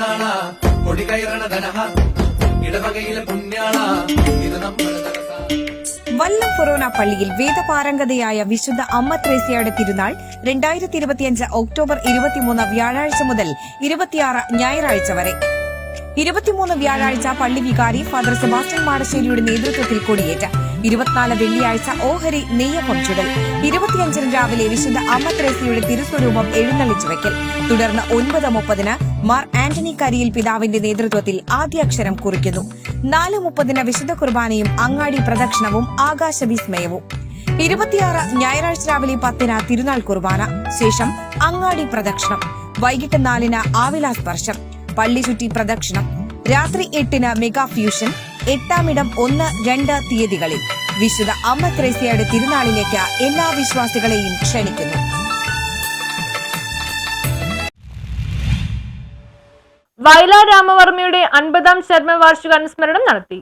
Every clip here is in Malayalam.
പെണ്ണാള കൊടി കയറണ ധനഹ ഇടവകയിലെ പുണ്യാള ഇത് നമ്മുടെ വല്ലം ഫൊറോന പള്ളിയിൽ വേദപാരംഗതയായ വിശുദ്ധ അമ്മ ത്രേസ്യയുടെ തിരുനാൾ 2025 ഒക്ടോബർ 23 വ്യാഴാഴ്ച മുതൽ 26 ഞായറാഴ്ച വരെ. 23 വ്യാഴാഴ്ച പള്ളി വികാരി ഫാദർ സെബാസ്റ്റ്യൻ മാടശ്ശേരിയുടെ നേതൃത്വത്തിൽ കൊടിയേറ്റ്. 24 വെള്ളിയാഴ്ച ഓഹരി നെയ്യപ്പം ചുടൽ. 25 രാവിലെ വിശുദ്ധ അമ്മ ത്രേസ്യയുടെ തിരുസ്വരൂപം എഴുന്നള്ളിച്ചു വയ്ക്കൽ. തുടർന്ന് 9:30 മാർ ആന്റണി കരിയിൽ പിതാവിന്റെ നേതൃത്വത്തിൽ ആദ്യാക്ഷരം കുറിക്കുന്നു. 4:30 വിശുദ്ധ കുർബാനയും അങ്ങാടി പ്രദക്ഷിണവും ആകാശവിസ്മയവും. 26 ഞായറാഴ്ച രാവിലെ 10 തിരുനാൾ കുർബാന. ശേഷം അങ്ങാടി പ്രദക്ഷിണം. വൈകിട്ട് 4 ആവിലാ സ്പർശം. പള്ളി ചുറ്റി പ്രദക്ഷിണം. രാത്രി 8 മെഗാ ഫ്യൂഷൻ. 8-ാം ഇടം 1-2 തീയതികളിൽ വിശുദ്ധ അമ്മ ത്രേസ്യയുടെ തിരുനാളിലേക്ക് എല്ലാ വിശ്വാസികളെയും ക്ഷണിക്കുന്നു. വയലാർ രാമവർമ്മയുടെ 50ാം ചരമവാർഷികാനുസ്മരണം നടത്തി.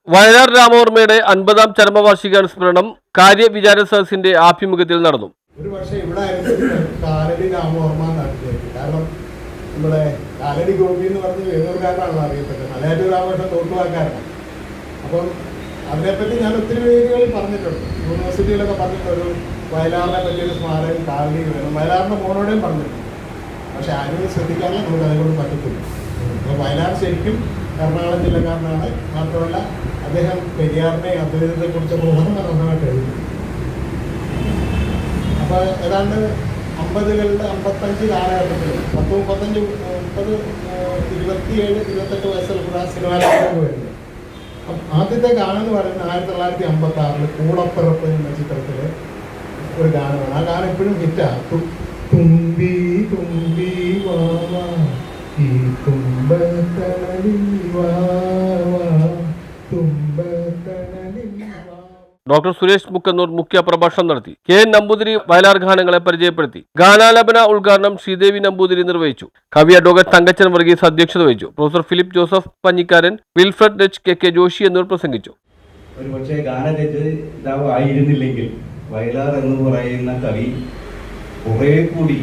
വയലാർ രാമവർമ്മയുടെ 50ാം ചരമവാർഷികാനുസ്മരണം കാര്യവിചാര സദസ്സിന്റെ ആഭിമുഖ്യത്തിൽ നടന്നു. ഒരു പക്ഷേ ഇവിടെ കാലടി രാമവർമ്മ നടത്തിയത് കാരണം നമ്മുടെ കാലടി ഗോപി എന്ന് പറഞ്ഞ വേറൊരുകാരനാണല്ലോ അറിയപ്പെട്ടത്. മലയാറ്റൂർ രാമകൃഷ്ണൻ തോട്ടുവാക്കാരനാണ്. അപ്പം അതിനെപ്പറ്റി ഞാൻ ഒത്തിരി വേദികളിൽ പറഞ്ഞിട്ടുണ്ട്. യൂണിവേഴ്സിറ്റിയിലൊക്കെ പറഞ്ഞിട്ടൊരു വയലാറിനെ പറ്റിയൊരു സ്മാരകം കാലടി വേണം. വയലാറിന്റെ മോനോടെയും പറഞ്ഞിട്ടുണ്ട്. പക്ഷെ ആരും ശ്രദ്ധിക്കാനുള്ള നമുക്ക് അതിനോട് പറ്റത്തില്ല. അപ്പോൾ വയലാർ ശരിക്കും എറണാകുളം ജില്ലക്കാരനാണ്. മാത്രമല്ല അദ്ദേഹം പെരിയാറിനെ അദ്വൈതത്തെക്കുറിച്ച് ബോധപരമായിട്ട് എഴുതി. അപ്പോൾ ഏതാണ്ട് 50കളുടെ 55 കാലഘട്ടത്തിൽ 10, 35, 30, 27, 28 വയസ്സിൽ കൂടെ സിനിമാലോകത്തേക്ക് വരുന്നത്. ആദ്യത്തെ ഗാനം എന്ന് പറയുന്നത് 1956 കൂടപ്പിറപ്പ് എന്ന ചിത്രത്തിലെ ഒരു ഗാനമാണ്. ആ ഗാനം ഇപ്പോഴും ഹിറ്റാണ്. തുമ്പി തുമ്പി വാവാ ഈ തുമ്പത്തണലിൽ വാവാ തുമ്പത്തണലിൽ വാവാ. ഡോക്ടർ സുരേഷ് മുക്കന്നൂർ മുഖ്യ പ്രഭാഷണം നടത്തി. കെ എൻ നമ്പൂതിരി വയലാർ ഗാനങ്ങളെ പരിചയപ്പെടുത്തി. ഗാനാലാപന ഉദ്ഘാടനം ശ്രീദേവി നമ്പൂതിരി നിർവഹിച്ചു. കവി അഡ്വക്കേറ്റ് തങ്കച്ചൻ വർഗീസ് അധ്യക്ഷത വഹിച്ചു. Professor Philip Joseph Panjikkaran, Wilfred H, K Joshi എന്നിവർ പ്രസംഗിച്ചു. ഒരുപക്ഷെ ഗാനരചയിതാവ് ആയിരുന്നില്ലെങ്കിൽ വയലാർ എന്ന് പറയുന്ന കവി കുറെ കൂടി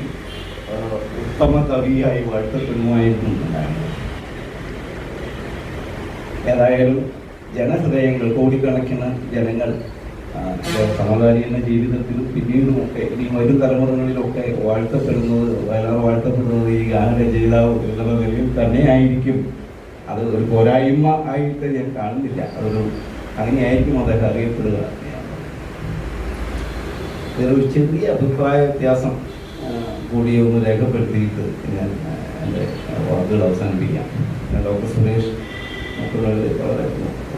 ഉത്തമ കവിയായി വാഴ്ത്തപ്പെടുമായിരുന്നു. ഏതായാലും ജനഹൃദയങ്ങൾ, കോടിക്കണക്കിന് ജനങ്ങൾ സമകാലീന ജീവിതത്തിലും പിന്നീടുമൊക്കെ ഇനി വരും തലമുറകളിലൊക്കെ വയലാർ വാഴ്ത്തപ്പെടുന്നത് ഈ ഗാനരചയിതാവ് എന്നുള്ള നിലയിൽ തന്നെയായിരിക്കും. അത് ഒരു പോരായ്മ ആയിട്ട് ഞാൻ കാണുന്നില്ല. അതൊരു അങ്ങനെയായിരിക്കും അദ്ദേഹം അറിയപ്പെടുക. ഒരു ചെറിയ അഭിപ്രായ വ്യത്യാസം കൂടി ഒന്ന് രേഖപ്പെടുത്തിയിട്ട് ഞാൻ എൻ്റെ വാക്കുകൾ അവസാനിപ്പിക്കാം. ഡോക്ടർ സുരേഷ്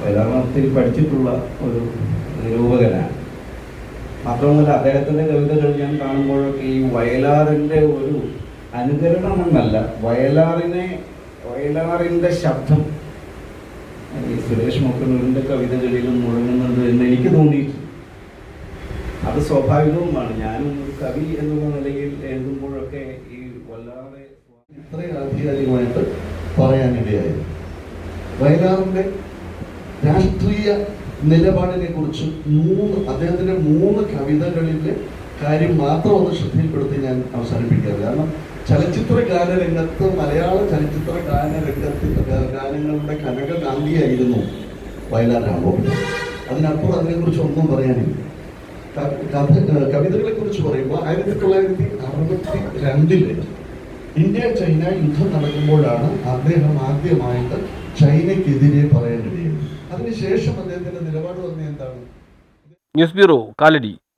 വയലാറിനത്തിൽ പഠിച്ചിട്ടുള്ള ഒരു നിരൂപകനാണ്. മാത്രമല്ല അദ്ദേഹത്തിൻ്റെ കവിതകൾ ഞാൻ കാണുമ്പോഴൊക്കെ ഈ വയലാറിൻ്റെ ഒരു അനുകരണമെന്നല്ല, വയലാറിൻ്റെ ശബ്ദം ഈ സുരേഷ് മുക്കന്നൂരിൻ്റെ കവിതകളിലും മുഴങ്ങുന്നുണ്ട് എന്ന് എനിക്ക് തോന്നിയിട്ടുണ്ട്. അത് സ്വാഭാവികവുമാണ്. ഞാനും ഒരു കവി എന്നുള്ള നിലയിൽ എഴുതുമ്പോഴൊക്കെ ഈ വല്ലാതെ ഇത്രയും ആധികാരികമായിട്ട് പറയാനിടയായത്. വയലാറിൻ്റെ രാഷ്ട്രീയ നിലപാടിനെ കുറിച്ച് അദ്ദേഹത്തിൻ്റെ 3 കവിതകളിലെ കാര്യം മാത്രം ഒന്ന് ശ്രദ്ധയിൽപ്പെടുത്തി ഞാൻ അവസാനിപ്പിക്കാറ്. കാരണം ചലച്ചിത്ര ഗാനരംഗത്ത്, മലയാള ചലച്ചിത്ര ഗാനങ്ങളുടെ കനകകാന്തിയായിരുന്നു വയലാർ രാമവർമ്മ. അതിനപ്പുറം അതിനെക്കുറിച്ച് ഒന്നും പറയാനില്ല. കവിതകളെ കുറിച്ച് പറയുമ്പോൾ 1962 ഇന്ത്യ ചൈന യുദ്ധം നടക്കുമ്പോഴാണ് അദ്ദേഹം ആദ്യമായിട്ട് ചൈനയ്ക്കെതിരെ പറയാനിടയത്. അതിനുശേഷം അദ്ദേഹത്തിന്റെ നിലപാട് തന്നെ എന്താണ്? News bureau, Kalady.